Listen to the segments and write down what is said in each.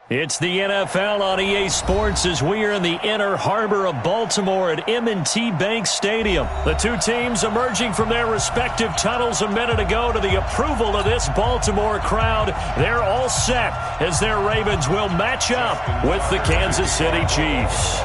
It's the NFL on EA Sports as we are in the inner harbor of Baltimore at M&T Bank Stadium. The two teams emerging from their respective tunnels a minute ago to the approval of this Baltimore crowd. They're all set as their Ravens will match up with the Kansas City Chiefs.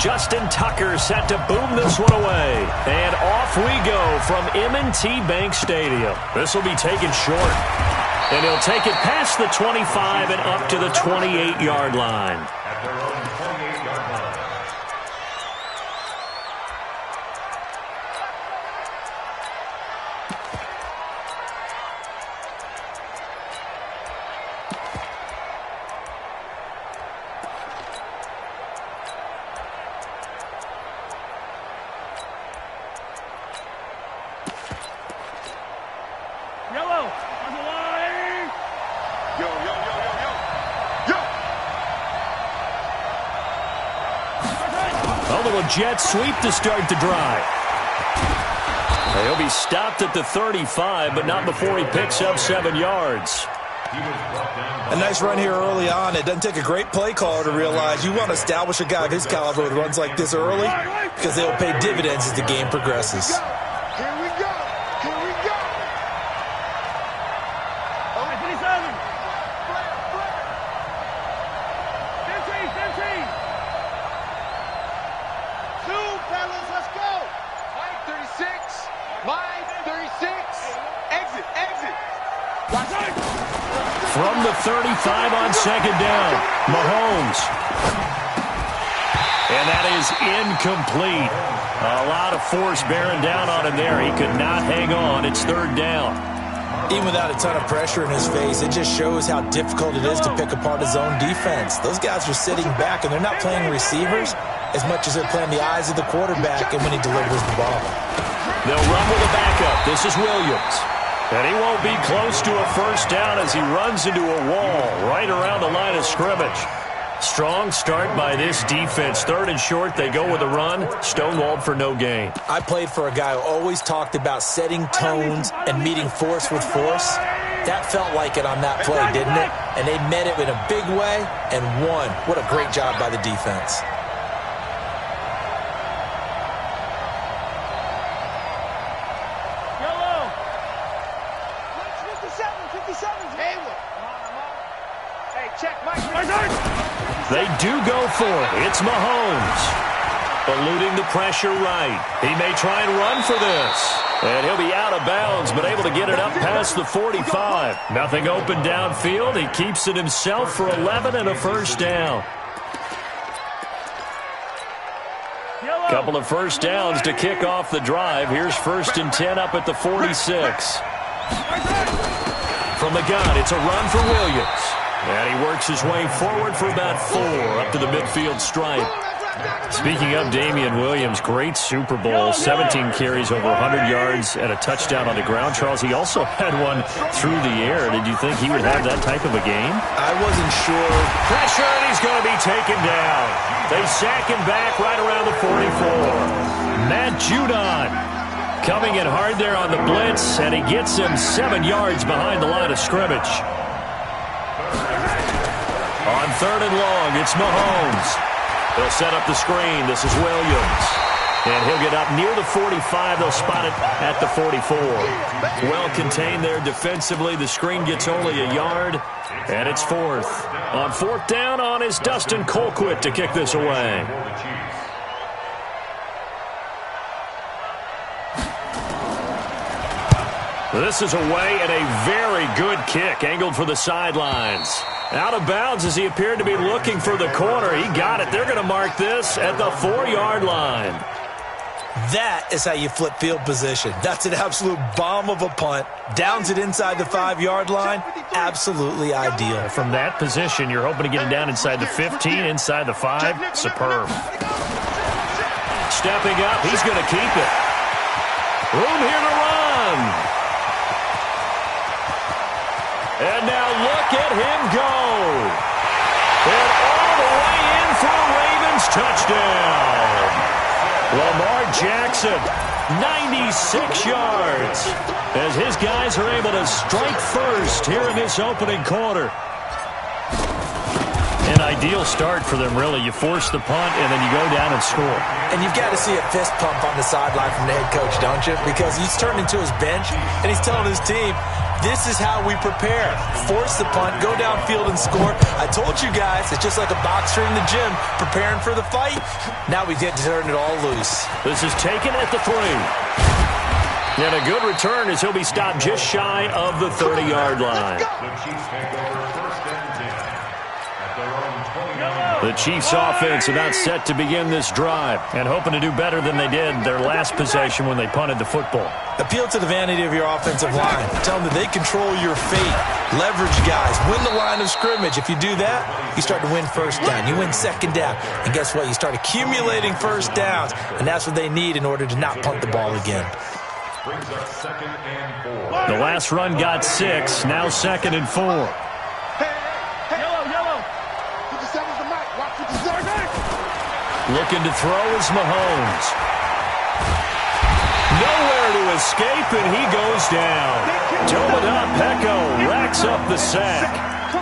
Justin Tucker set to boom this one away. And off we go from M&T Bank Stadium. This will be taken short. And he'll take it past the 25 and up to the 28-yard line. At their own 28-yard line. Yellow on the line. Yo. A little jet sweep to start the drive. He'll be stopped at the 35, but not before he picks up 7 yards. A nice run here early on. It doesn't take a great play caller to realize you want to establish a guy of his caliber with runs like this early because they'll pay dividends as the game progresses. Here we go. Oh, 57. Flare. 15. Two, fellas, let's go. Line 36. Exit. From the 35 on second down, Mahomes. And that is incomplete. A lot of force bearing down on him there. He could not hang on. It's third down. Even without a ton of pressure in his face, it just shows how difficult it is to pick apart his own defense. Those guys are sitting back, and they're not playing receivers as much as they're playing the eyes of the quarterback and when he delivers the ball. They'll run with a backup. This is Williams. And he won't be close to a first down as he runs into a wall right around the line of scrimmage. Strong start by this defense. Third and short, they go with a run. Stonewalled for no gain. I played for a guy who always talked about setting tones and meeting force with force. That felt like it on that play, didn't it? And they met it in a big way and won. What a great job by the defense. Yellow. 57. Hayward. Hey, check, Mike. They do go for it. It's Mahomes. Eluding the pressure right. He may try and run for this. And he'll be out of bounds, but able to get it up past the 45. Nothing open downfield. He keeps it himself for 11 and a first down. Couple of first downs to kick off the drive. Here's 1st and 10 up at the 46. From the gun, it's a run for Williams. And he works his way forward for about 4 up to the midfield stripe. Speaking of Damian Williams, great Super Bowl, 17 carries, over 100 yards, and a touchdown on the ground. Charles, he also had one through the air. Did you think he would have that type of a game? I wasn't sure. Pressure, and he's going to be taken down. They sack him back right around the 44. Matt Judon coming in hard there on the blitz, and he gets him 7 yards behind the line of scrimmage. On 3rd and long, it's Mahomes. They'll set up the screen. This is Williams. And he'll get up near the 45. They'll spot it at the 44. Well contained there defensively. The screen gets only a yard. And it's 4th. On 4th down on is Dustin Colquitt to kick this away. This is away and a very good kick, angled for the sidelines. Out of bounds as he appeared to be looking for the corner. He got it. They're going to mark this at the 4-yard line. That is how you flip field position. That's an absolute bomb of a punt. Downs it inside the 5-yard line. Absolutely ideal. From that position, you're hoping to get it down inside the 15, inside the 5. Superb. Stepping up, he's going to keep it. Room here to run. And now look at him go. And all the way in for a Ravens touchdown. Lamar Jackson, 96 yards, as his guys are able to strike first here in this opening quarter. An ideal start for them, really. You force the punt, and then you go down and score. And you've got to see a fist pump on the sideline from the head coach, don't you? Because he's turned into his bench, and he's telling his team, this is how we prepare. Force the punt, go downfield and score. I told you guys, it's just like a boxer in the gym preparing for the fight. Now we get to turn it all loose. This is taken at the 3. And a good return as he'll be stopped just shy of the 30-yard line. The Chiefs take over 1st and 10 at their own 20-yard line. The Chiefs offense about set to begin this drive and hoping to do better than they did their last possession when they punted the football. Appeal to the vanity of your offensive line. Tell them that they control your fate. Leverage guys. Win the line of scrimmage. If you do that, you start to win first down. You win second down. And guess what? You start accumulating first downs. And that's what they need in order to not punt the ball again. Brings up 2nd and 4. The last run got 6. Now 2nd and 4. Looking to throw is Mahomes. Nowhere to escape, and he goes down. Toba Pecco racks up the sack.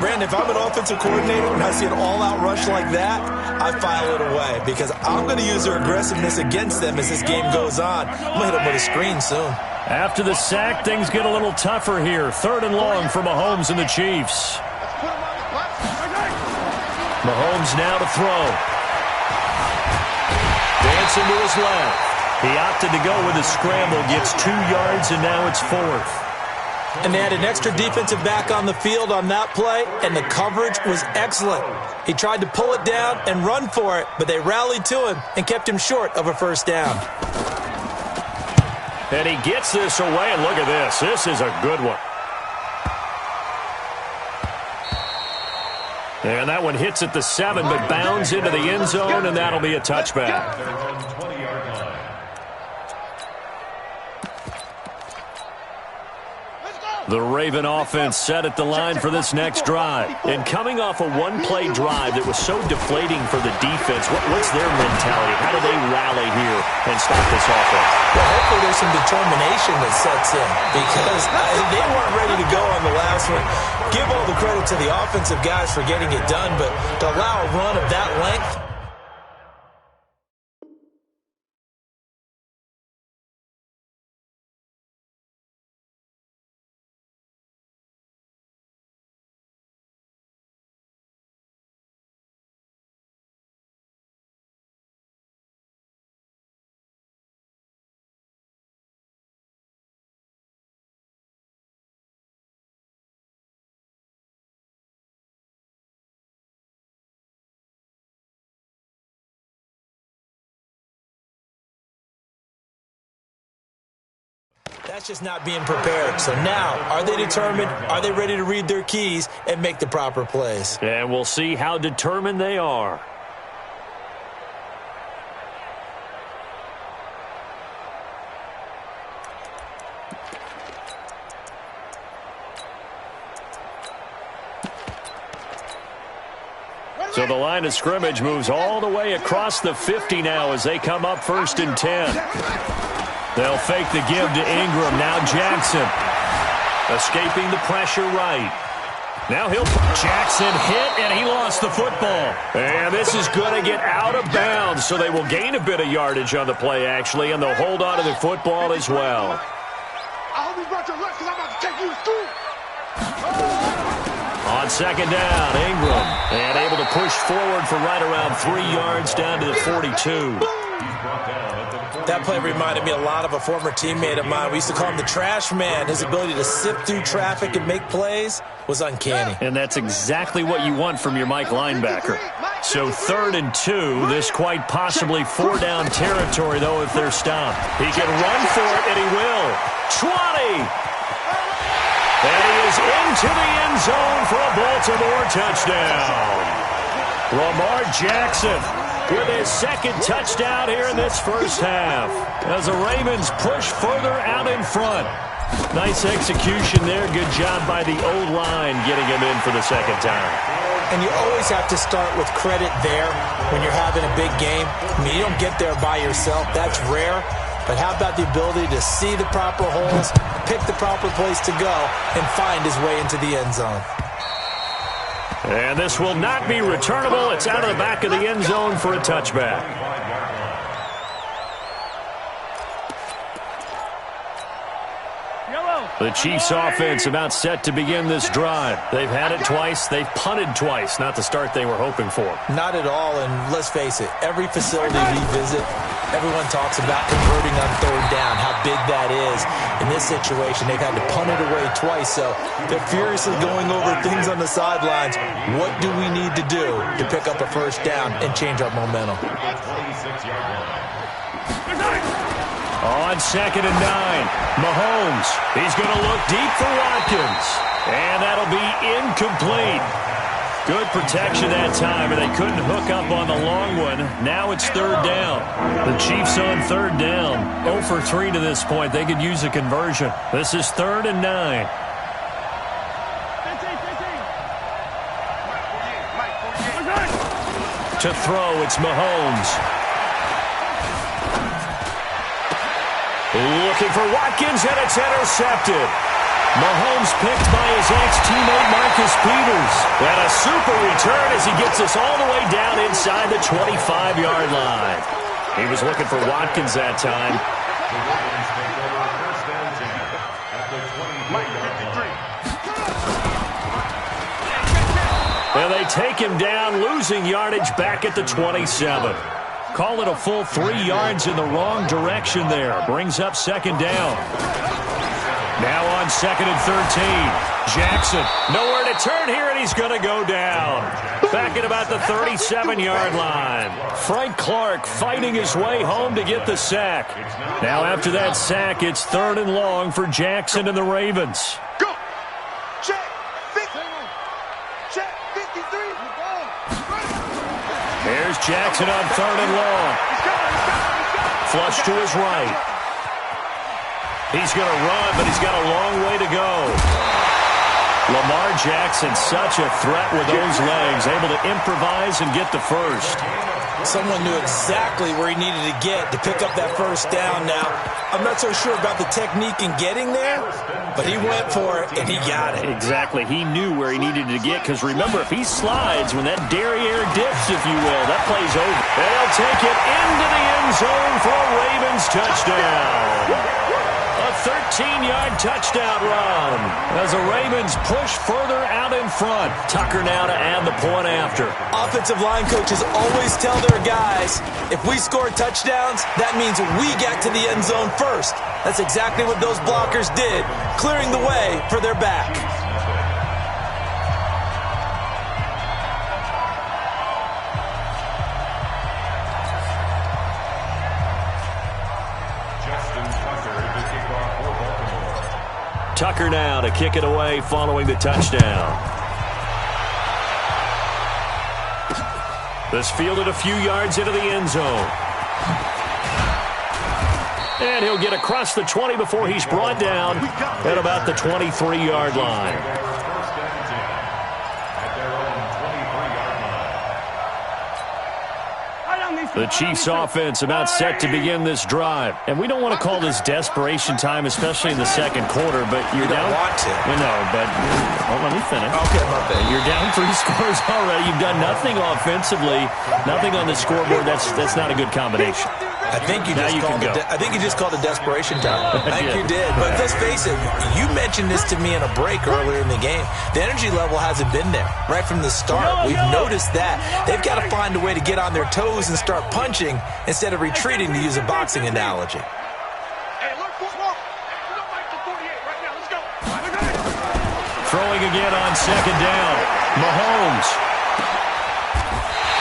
Brandon, if I'm an offensive coordinator and I see an all-out rush like that, I file it away because I'm going to use their aggressiveness against them as this game goes on. I'm going to hit them with a screen soon. After the sack, things get a little tougher here. 3rd and long for Mahomes and the Chiefs. Mahomes now to throw. Dancing to his left. He opted to go with a scramble, gets 2 yards, and now it's 4th. And they had an extra defensive back on the field on that play, and the coverage was excellent. He tried to pull it down and run for it, but they rallied to him and kept him short of a first down. And he gets this away, and look at this. This is a good one. And that one hits at the 7, but bounds into the end zone, and that'll be a touchback. Their own 20-yard line. The Raven offense set at the line for this next drive. And coming off a one-play drive that was so deflating for the defense, what's their mentality? How do they rally here and stop this offense? Well, hopefully there's some determination that sets in because they weren't ready to go on the last one. Give all the credit to the offensive guys for getting it done, but to allow a run of that length, that's just not being prepared. So now, are they determined? Are they ready to read their keys and make the proper plays? And we'll see how determined they are. So the line of scrimmage moves all the way across the 50 now as they come up 1st and 10. They'll fake the give to Ingram. Now Jackson. Escaping the pressure right. Now Jackson hit, and he lost the football. And this is going to get out of bounds, so they will gain a bit of yardage on the play, actually, and they'll hold on to the football as well. I hope you brought your lunch because I'm about to take you to school. On 2nd down, Ingram. And able to push forward for right around 3 yards down to the 42. That play reminded me a lot of a former teammate of mine. We used to call him the trash man. His ability to sift through traffic and make plays was uncanny. And that's exactly what you want from your Mike linebacker. So 3rd and 2, this quite possibly 4-down territory, though, if they're stopped. He can run for it, and he will. 20! And he is into the end zone for a Baltimore touchdown. Lamar Jackson with his 2nd touchdown here in this first half as the Ravens push further out in front. Nice execution there. Good job by the O-line getting him in for the 2nd time. And you always have to start with credit there when you're having a big game. I mean, you don't get there by yourself. That's rare. But how about the ability to see the proper holes, pick the proper place to go, and find his way into the end zone? And this will not be returnable. It's out of the back of the end zone for a touchback. The Chiefs offense about set to begin this drive. They've had it twice. They've punted twice. Not the start they were hoping for. Not at all, and let's face it, every facility we visit, everyone talks about converting on third down, how big that is. In this situation, they've had to punt it away twice, so they're furiously going over things on the sidelines. What do we need to do to pick up a first down and change our momentum? 26-yard line. On 2nd and 9, Mahomes. He's going to look deep for Watkins. And that'll be incomplete. Good protection that time, and they couldn't hook up on the long one. Now it's third down. The Chiefs on third down. 0 for 3 to this point. They could use a conversion. This is 3rd and 9. To throw, it's Mahomes. Looking for Watkins, and it's intercepted. Mahomes picked by his ex-teammate Marcus Peters. And a super return as he gets us all the way down inside the 25-yard line. He was looking for Watkins that time. And they take him down, losing yardage back at the 27. Call it a full 3 yards in the wrong direction there. Brings up 2nd down. Now on 2nd and 13. Jackson, nowhere to turn here, and he's going to go down. Back at about the 37-yard line. Frank Clark fighting his way home to get the sack. Now after that sack, it's 3rd and long for Jackson and the Ravens. Go. Check. 50. Check. 53. Here's Jackson on 3rd and long. Flush to his right. He's going to run, but he's got a long way to go. Lamar Jackson, such a threat with those legs, able to improvise and get the first. Someone knew exactly where he needed to get to pick up that first down. Now, I'm not so sure about the technique in getting there, but he went for it, and he got it. Exactly. He knew where he needed to get, because remember, if he slides, when that derriere dips, if you will, that play's over. They'll take it into the end zone for a Ravens touchdown. A 13-yard touchdown run as the Ravens push further out in front. Tucker now to add the point after. Offensive line coaches always tell their guys, if we score touchdowns, that means we get to the end zone first. That's exactly what those blockers did, clearing the way for their back. Tucker now to kick it away following the touchdown. This fielded a few yards into the end zone. And he'll get across the 20 before he's brought down at about the 23-yard line. The Chiefs offense about set to begin this drive. And we don't want to call this desperation time, especially in the second quarter, but you're down. You don't want to. No, but let me finish. Okay, my bad. You're down 3 scores already. You've done nothing offensively, nothing on the scoreboard. That's not a good combination. I think you just called it desperation time. I think you did. But let's face it, you mentioned this to me in a break earlier in the game. The energy level hasn't been there right from the start. We've noticed that. They've got to find a way to get on their toes and start punching instead of retreating, to use a boxing analogy. Hey, look, you don't like the 48 right now. Let's go. Throwing again on 2nd down. Mahomes.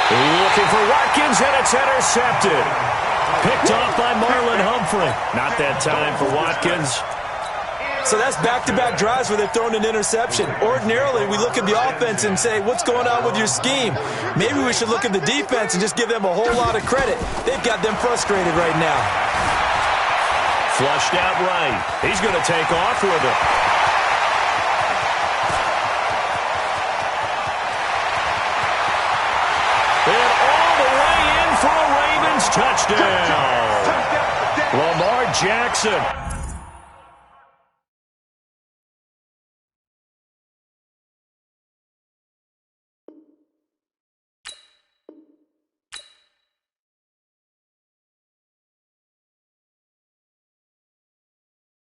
Looking for Watkins, and it's intercepted. Picked off by Marlon Humphrey. Not that time for Watkins. So that's back-to-back drives where they're throwing an interception. Ordinarily, we look at the offense and say, what's going on with your scheme? Maybe we should look at the defense and just give them a whole lot of credit. They've got them frustrated right now. Flushed out right. He's going to take off with it. And all the way in for a Ravens touchdown. Lamar Jackson